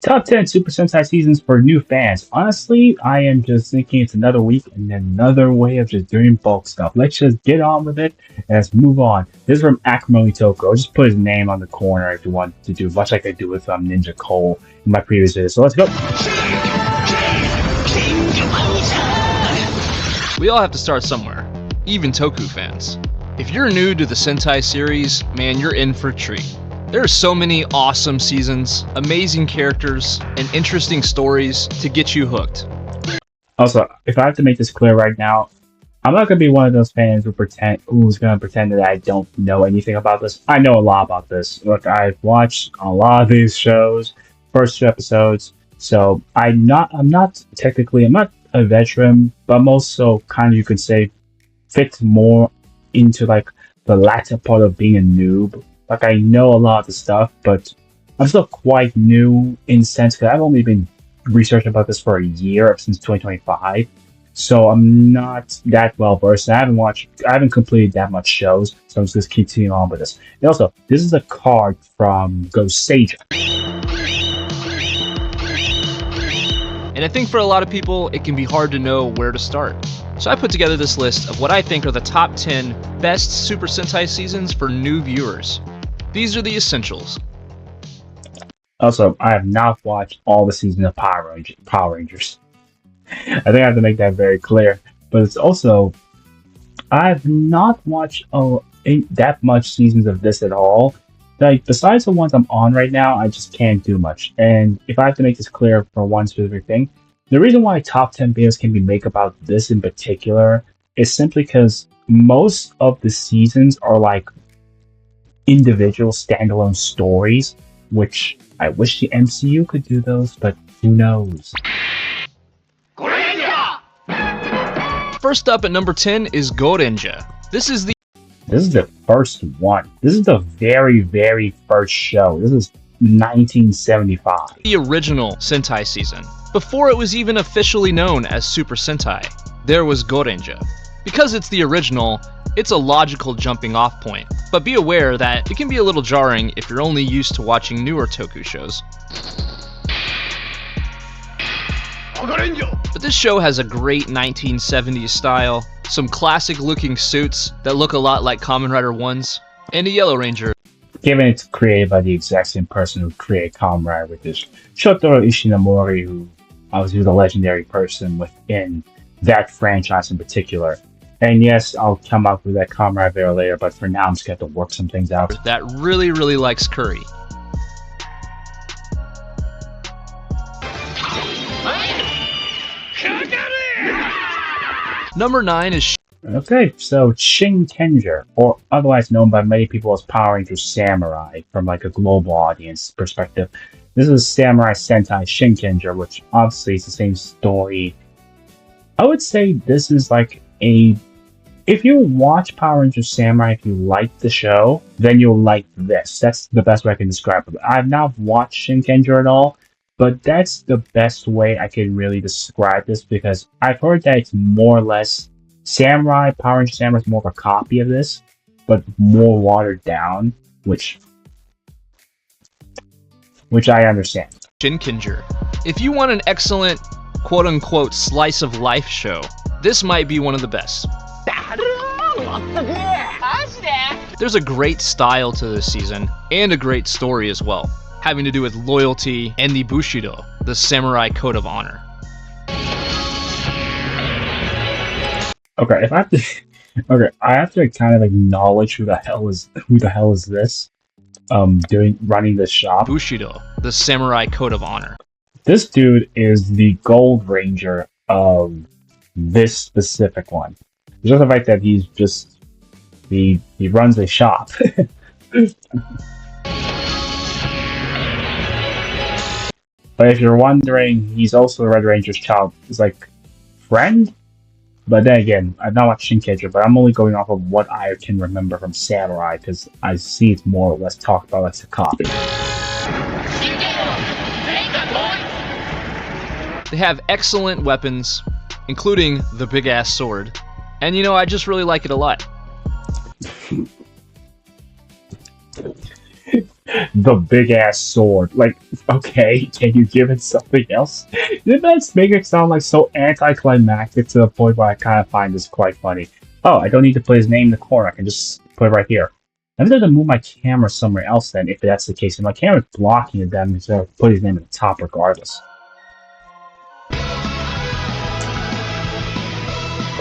Top 10 Super Sentai seasons for new fans. Honestly, I am just thinking it's another week and another way of just doing bulk stuff. Let's just get on with it and let's move on. This is from Acrimony Toko. I'll just put his name on the corner if you want to do, much like I do with Ninja Cole in my previous video. So let's go. We all have to start somewhere, even Toku fans. If you're new to the Sentai series, man, you're in for a treat. There are so many awesome seasons, amazing characters, and interesting stories to get you hooked. Also, if I have to make this clear right now, I'm not gonna be one of those fans who's gonna pretend that I don't know anything about this. I know a lot about this. Look, I've watched a lot of these shows, first two episodes, so I'm not a veteran, but I'm also kind of, you could say, fits more into like the latter part of being a noob. Like, I know a lot of the stuff, but I'm still quite new in the sense that I've only been researching about this for a year, since 2025. So I'm not that well versed. I haven't completed that much shows, so I'm just continuing on with this. And also, this is a card from Ghost Sage. And I think for a lot of people, it can be hard to know where to start. So I put together this list of what I think are the top 10 best Super Sentai seasons for new viewers. These are the essentials. Also, I have not watched all the seasons of Power Rangers. I think I have to make that very clear. But it's also, I've not watched that much seasons of this at all. Like, besides the ones I'm on right now, I just can't do much. And if I have to make this clear for one specific thing, the reason why top 10 videos can be made about this in particular is simply because most of the seasons are like individual standalone stories, which I wish the MCU could do those, but who knows? First up at number 10 is Gorenja. This is the first one. This is the very, very first show. This is 1975. The original Sentai season. Before it was even officially known as Super Sentai, there was Gorenja. Because it's the original, it's a logical jumping off point, but be aware that it can be a little jarring if you're only used to watching newer Toku shows. But this show has a great 1970s style, some classic looking suits that look a lot like Kamen Rider 1's, and a Yellow Ranger. Given it's created by the exact same person who created Kamen Rider, which is Shotaro Ishinomori, who obviously was a legendary person within that franchise in particular. And yes, I'll come up with that Kamen Rider video later, but for now I'm just going to have to work some things out. That really, really likes curry. Number 9 is Okay, so Shinkenger, or otherwise known by many people as Power Rangers Samurai, from like a global audience perspective. This is Samurai Sentai Shinkenger, which obviously is the same story. I would say this is like if you watch Power Rangers Samurai, if you like the show, then you'll like this. That's the best way I can describe it. I've not watched Shinkenger at all, but that's the best way I can really describe this, because I've heard that it's more or less Power Rangers Samurai is more of a copy of this, but more watered down, which I understand. Shinkenger. If you want an excellent, quote-unquote, slice of life show, this might be one of the best. There's a great style to this season, and a great story as well, having to do with loyalty and the Bushido, the samurai code of honor. Okay, I have to kind of acknowledge who the hell is this running this shop. Bushido, the samurai code of honor. This dude is the Gold Ranger of this specific one. It's just the fact that he runs a shop. But if you're wondering, he's also the Red Ranger's child. He's like friend. But then again, I've not watched Shinkenger, but I'm only going off of what I can remember from Samurai, because I see it's more or less talked about as a copy. They have excellent weapons, including the big-ass sword, and I just really like it a lot. The big ass sword. Like, okay, can you give it something else? Didn't that make it sound like so anticlimactic to the point where I kind of find this quite funny? Oh, I don't need to put his name in the corner. I can just put it right here. I'm going to move my camera somewhere else then, if that's the case. And my camera's blocking it, then so put his name at the top regardless.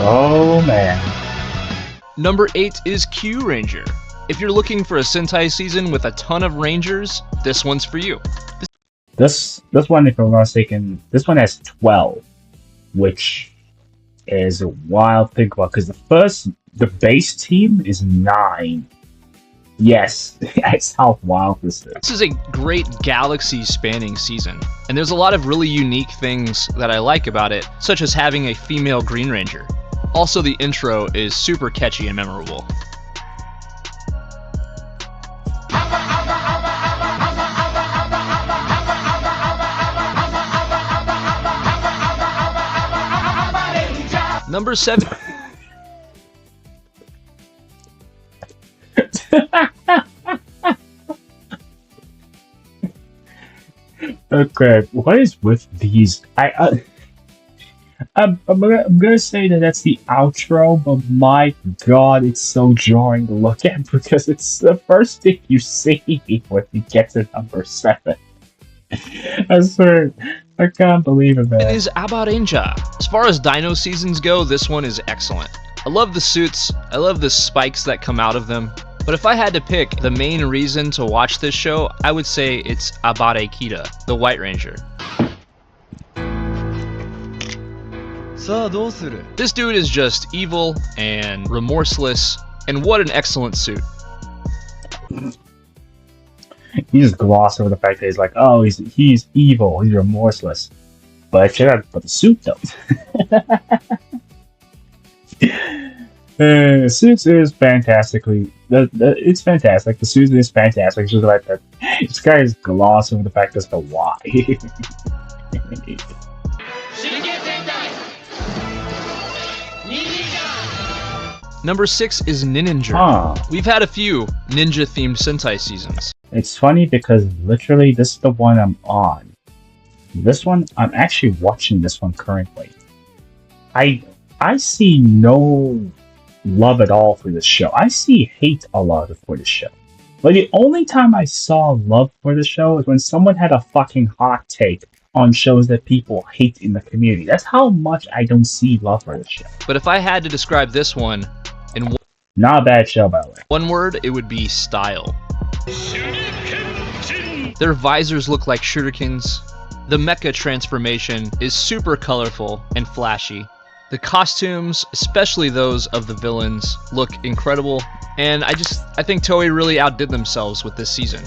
Oh man. Number 8 is Q Ranger. If you're looking for a Sentai season with a ton of Rangers, this one's for you. This one, if I'm not mistaken, this one has 12, which is a wild thing about because the base team is 9. Yes, that's how wild this is. This is a great galaxy-spanning season, and there's a lot of really unique things that I like about it, such as having a female Green Ranger. Also, the intro is super catchy and memorable. Number 7. Okay, what is with these? I'm gonna say that that's the outro, but my god, it's so jarring to look at because it's the first thing you see when you get to number 7. I swear, I can't believe it, man. It is Abarenja. As far as Dino seasons go, this one is excellent. I love the suits, I love the spikes that come out of them, but if I had to pick the main reason to watch this show, I would say it's Abare Kida, the White Ranger. This dude is just evil and remorseless, and what an excellent suit. You just gloss over the fact that he's like, oh, he's evil, he's remorseless. But check out the suit though. Suits is fantastically. It's fantastic. The suit is fantastic. It's just like that. This guy is gloss over the fact as to why. Number 6 is Ninja. We've had a few ninja-themed Sentai seasons. It's funny because literally this is the one I'm on. This one, I'm actually watching this one currently. I see no love at all for this show. I see hate a lot for this show. But the only time I saw love for the show is when someone had a fucking hot take on shows that people hate in the community. That's how much I don't see love for this show. But if I had to describe this one in not a bad show, by the way. One word, it would be style. Their visors look like shurikens. The mecha transformation is super colorful and flashy. The costumes, especially those of the villains, look incredible. And I think Toei really outdid themselves with this season.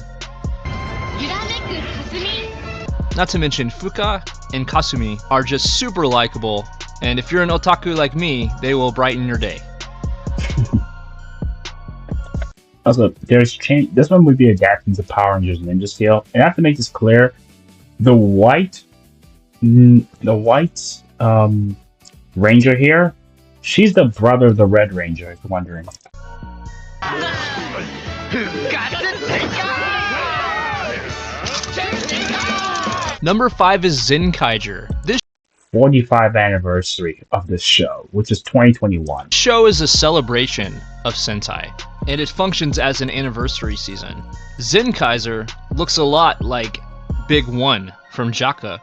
Not to mention Fuka and Kasumi are just super likable, and if you're an otaku like me, they will brighten your day. Also, there's change. This one would be adapting to Power Rangers Ninja Steel, and I have to make this clear: the white Ranger here, she's the brother of the Red Ranger. If you're wondering. Number 5 is Zenkaiger. This 45th anniversary of this show, which is 2021. Show is a celebration of Sentai, and it functions as an anniversary season. Zenkaiser looks a lot like Big One from Jaka,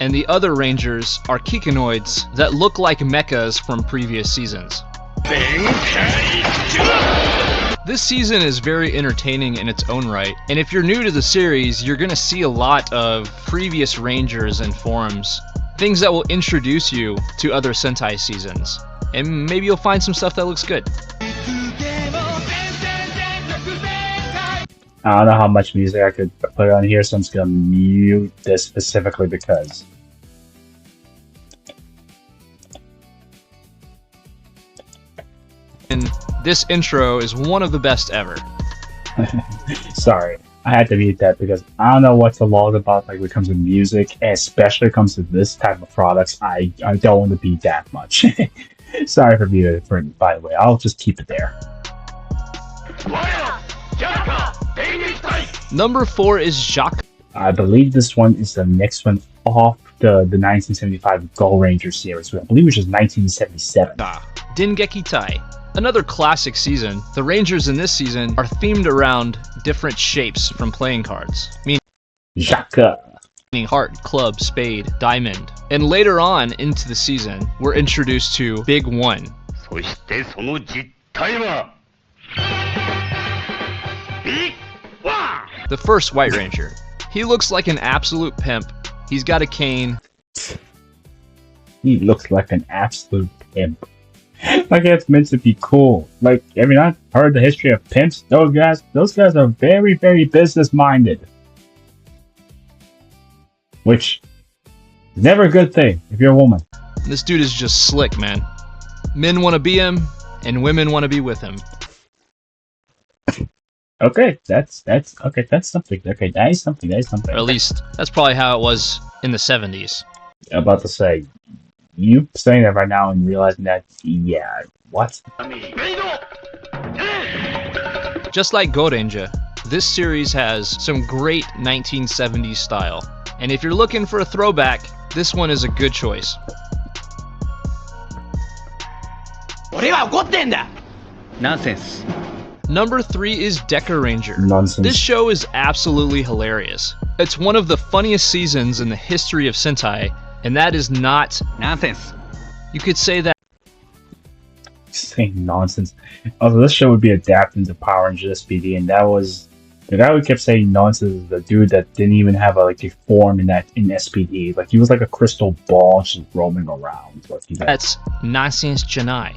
and the other Rangers are Kikinoids that look like mechas from previous seasons. This season is very entertaining in its own right, and if you're new to the series, you're gonna see a lot of previous Rangers and forms, things that will introduce you to other Sentai seasons, and maybe you'll find some stuff that looks good. I don't know how much music I could put on here, so I'm just gonna mute this specifically because. And this intro is one of the best ever. Sorry, I had to mute that because I don't know what the law is about, like when it comes to music, especially when it comes to this type of products. I don't want to be that much. Sorry for muting it, by the way. I'll just keep it there. Number 4 is Jacques. I believe this one is the next one off the 1975 Go Ranger series, which I believe was just 1977. Dengeki Tai. Another classic season. The Rangers in this season are themed around different shapes from playing cards, Jacques. meaning heart, club, spade, diamond. And later on into the season, we're introduced to Big One. そしてその実態はビッグワン The first White Ranger. He looks like an absolute pimp. He's got a cane. He looks like an absolute pimp. Like it's meant to be cool. Like, have you not heard the history of pimps? Those guys are very, very business minded. Which is never a good thing if you're a woman. This dude is just slick, man. Men want to be him, and women want to be with him. Okay, that's okay. That's something. Okay, that is something. Or at least that's probably how it was in the 70s. I'm about to say, you saying that right now and realizing that, yeah, what? Just like Gorenja, this series has some great 1970s style. And if you're looking for a throwback, this one is a good choice. Nonsense. Number 3 is Deca Ranger. Nonsense. This show is absolutely hilarious. It's one of the funniest seasons in the history of Sentai, and that is not Nonsense. You could say that Saying nonsense. Although this show would be adapted into Power Rangers SPD, and that was the guy who kept saying nonsense is the dude that didn't even have a form in SPD. Like he was like a crystal ball just roaming around. Like that's nonsense Janai.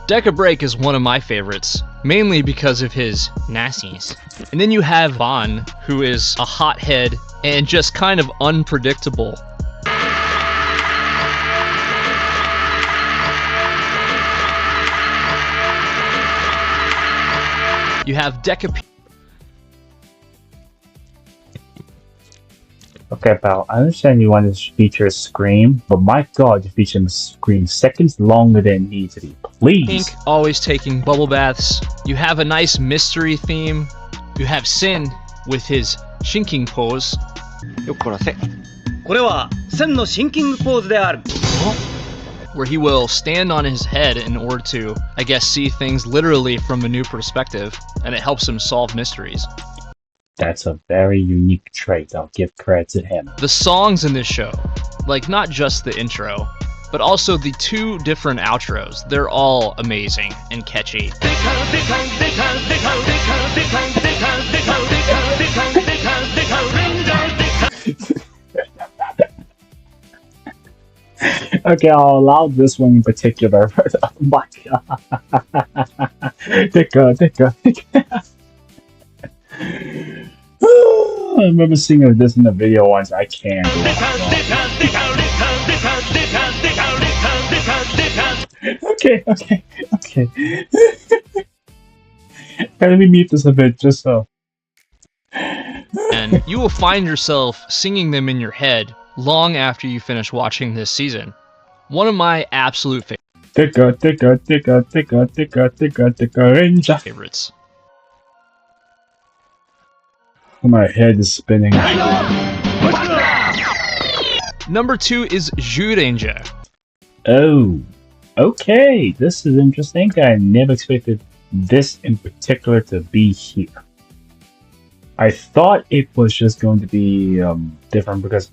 Deca Break is one of my favorites, mainly because of his nonsense. And then you have Bon, who is a hothead and just kind of unpredictable. You have Deca. Okay, pal, I understand you want to feature a Scream, but my god, you feature a Scream seconds longer than it needs to be. Please! Pink, always taking bubble baths. You have a nice mystery theme. You have Sin with his shinking pose. よっこらせ。これは千のシンキングポーズである。 Where he will stand on his head in order to, I guess, see things literally from a new perspective, and it helps him solve mysteries. That's a very unique trait. I'll give credit to him. The songs in this show, like not just the intro, but also the 2 different outros, they're all amazing and catchy. Okay, I'll allow this one in particular. Oh my god. Dicka. I remember seeing this in the video once. I can't. Okay. Let me mute this a bit, just so. And you will find yourself singing them in your head long after you finish watching this season. One of my absolute favorites. My head is spinning. Number 2 is Zyuranger. Oh, okay. This is interesting. I never expected this in particular to be here. I thought it was just going to be different because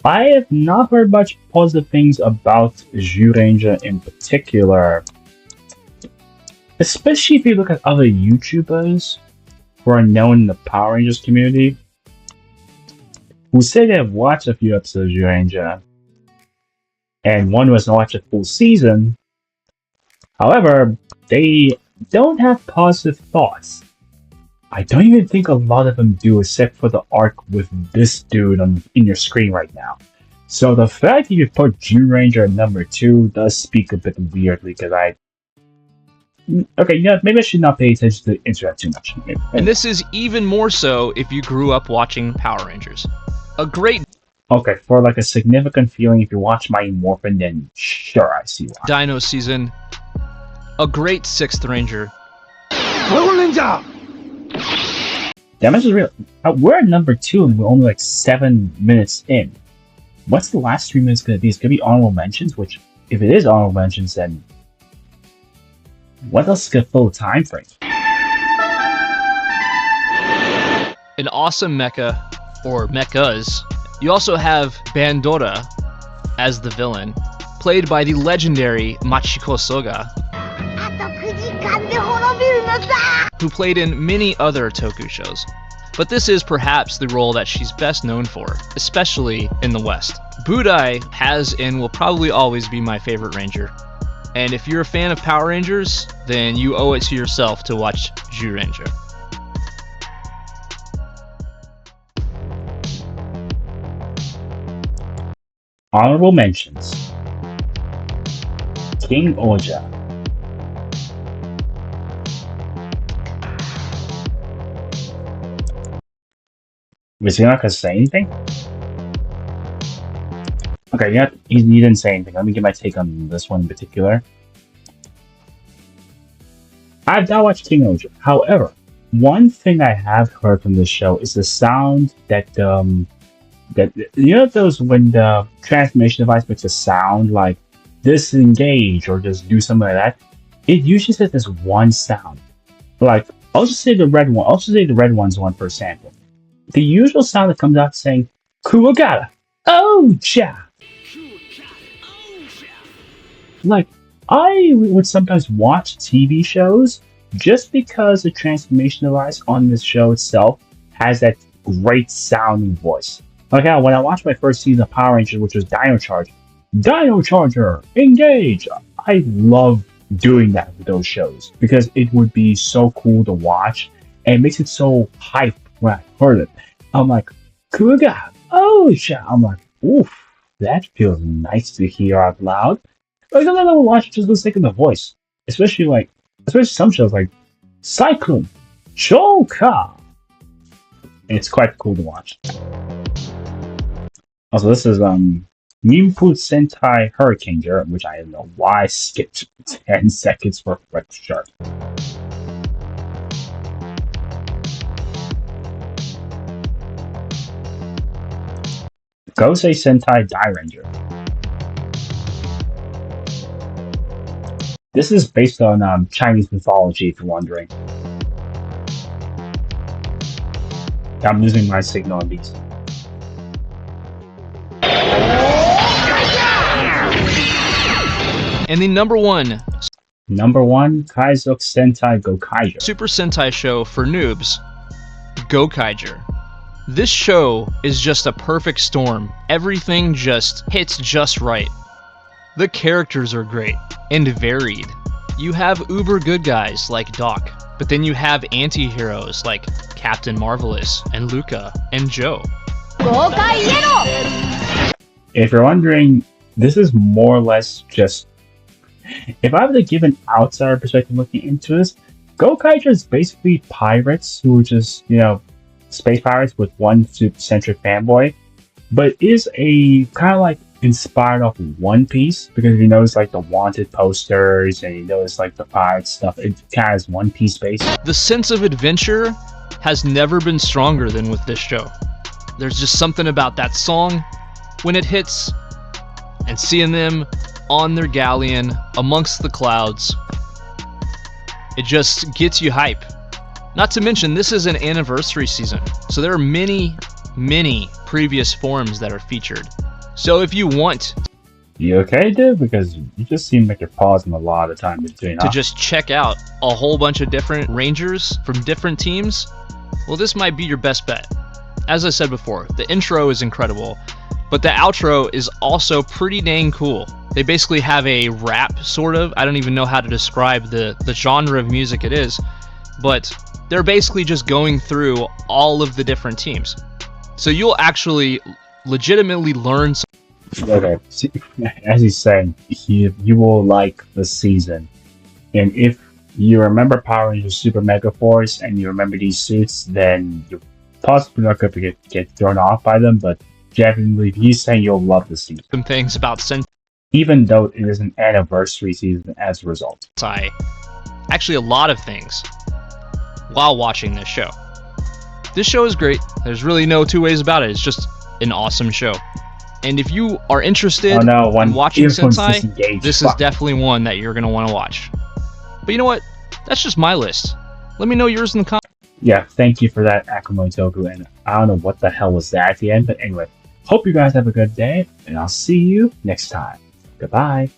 I have not heard much positive things about Zyuranger in particular. Especially if you look at other YouTubers who are known in the Power Rangers community, who say they have watched a few episodes of Zyuranger, and one was watched a full season. However, they don't have positive thoughts. I don't even think a lot of them do, except for the arc with this dude in your screen right now. So the fact that you put Zyuranger at number 2 does speak a bit weirdly, because okay, yeah, maybe I should not pay attention to the internet too much. And this is even more so if you grew up watching Power Rangers. A great Okay, for like a significant feeling, if you watch Mighty Morphin, then sure, I see why. Dino season. A great 6th Ranger. That much is real. We're at number 2 and we're only like 7 minutes in. What's the last 3 minutes going to be? It's going to be honorable mentions, which, if it is honorable mentions, then what else is going to fill the time frame? An awesome mecha, or mechas. You also have Bandora as the villain, played by the legendary Machiko Soga, who played in many other Toku shows. But this is perhaps the role that she's best known for, especially in the West. Budai has and will probably always be my favorite ranger. And if you're a fan of Power Rangers, then you owe it to yourself to watch Zyuranger. Honorable mentions. King Oja. Was he not going to say anything? Okay, you didn't say anything. Let me get my take on this one in particular. I've not watched King Oja. However, one thing I have heard from this show is the sound that those when the transformation device makes a sound like disengage or just do something like that. It usually says this one sound. Like I'll just say the red one. I'll just say the red one's one for example. The usual sound that comes out saying "Kuwagata," "Oja." Like I would sometimes watch TV shows just because the transformation device on this show itself has that great sounding voice. Like when I watched my first season of Power Rangers, which was Dino Charge, Dino Charger, engage! I love doing that with those shows because it would be so cool to watch and it makes it so hype when I heard it. I'm like, Kuga, Oja! I'm like, oof, that feels nice to hear out loud. Like sometimes I will watch just for the sake of the voice. Especially some shows like Cyclone, Choka. And it's quite cool to watch. Also, this is Ninpu Sentai Hurricaneer, which I don't know why I skipped 10 seconds for Red Shark. Gosei Sentai Dairanger. This is based on Chinese mythology, if you're wondering. I'm losing my signal on these. And the number one Kaizok Sentai Gokaiger. Super Sentai show for noobs, Gokaiger. This show is just a perfect storm. Everything just hits just right. The characters are great and varied. You have uber good guys like Doc, but then you have anti-heroes like Captain Marvelous and Luca and Joe. If you're wondering, this is more or less just... If I were to give an outsider perspective looking into this, Gokaiger is basically pirates who are just, space pirates with one super-centric fanboy, but is a kind of like inspired off One Piece, because if you notice like the wanted posters and you notice like the pirate stuff, it kind of has One Piece base. The sense of adventure has never been stronger than with this show. There's just something about that song when it hits and seeing them on their galleon amongst the clouds. It just gets you hype. Not to mention, this is an anniversary season, so there are many previous forms that are featured. So if you want... You okay, dude? Because you just seem like you're pausing a lot of time between to just check out a whole bunch of different Rangers from different teams, well, this might be your best bet. As I said before, the intro is incredible, but the outro is also pretty dang cool. They basically have a rap, sort of. I don't even know how to describe the genre of music it is, but they're basically just going through all of the different teams. So you'll actually legitimately learn something. Okay, see, as he's saying, you will like the season. And if you remember Power Rangers Super Mega Force and you remember these suits, then you're possibly not going to get thrown off by them, but definitely he's saying you'll love the season. Some things about Sentai. Even though it is an anniversary season as a result. Actually, a lot of things while watching this show. This show is great. There's really no two ways about it. It's just an awesome show. And if you are interested in watching Sentai, this is definitely one that you're going to want to watch. But you know what? That's just my list. Let me know yours in the comments. Yeah, thank you for that, Akamoi Toku, and I don't know what the hell was that at the end, but anyway, hope you guys have a good day, and I'll see you next time. Goodbye.